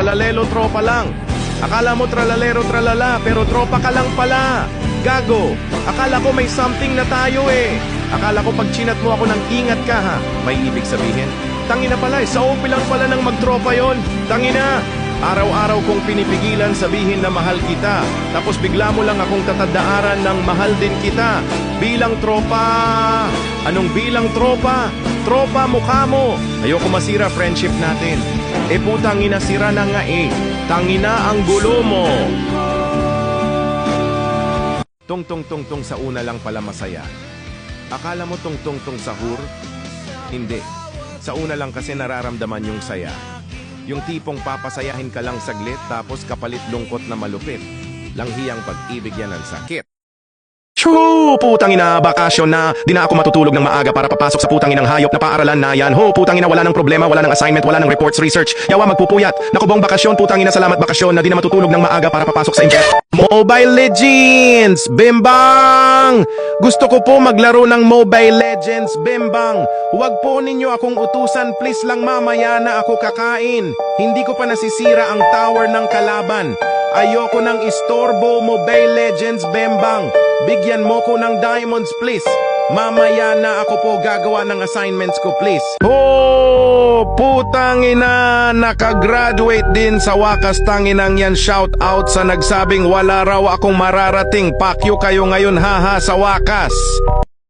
tralalelo tropa lang. Akala mo tralalero tralala, pero tropa ka lang pala. Gago, akala ko may something na tayo eh. Akala ko pag chinat mo ako ng ingat ka ha, may ibig sabihin. Tangina pala eh, sa OP lang pala ng magtropa yon. Tangina, araw-araw kong pinipigilan sabihin na mahal kita. Tapos bigla mo lang akong tatadaaran ng mahal din kita. Bilang tropa. Anong bilang tropa? Tropa mukha mo. Ayoko masira friendship natin. Eh putang ina, sira na nga eh. Tangina ang gulo mo. Tong sa una lang pala masaya. Akala mo tong sahur? Hindi. Sa una lang kasi nararamdaman yung saya. Yung tipong papasayahin ka lang saglit tapos kapalit lungkot na malupit. Langhiyang pag-ibig yan ang sakit. Shoo! Putang ina, bakasyon na. Di na ako matutulog ng maaga para papasok sa putang inang hayop na paaralan na yan. Ho, putang ina, wala ng problema, wala ng assignment, wala ng reports, research. Yawa magpupuyat. Nakubong bakasyon, putang ina, salamat bakasyon na di na matutulog ng maaga para papasok sa Mobile Legends! Bimbang! Gusto ko po maglaro ng Mobile Legends, Bimbang. Huwag po ninyo akong utusan, please lang mamaya na ako kakain. Hindi ko pa nasisira ang tower ng kalaban. Ayoko ng istorbo, Mobile Legends, Bembang. Bigyan mo ko ng diamonds, please. Mamaya na ako po gagawa ng assignments ko, please. Oh, putang ina, nakagraduate din sa wakas. Tanginang yan, shout out sa nagsabing wala raw akong mararating. Pakyo kayo ngayon, haha, sa wakas.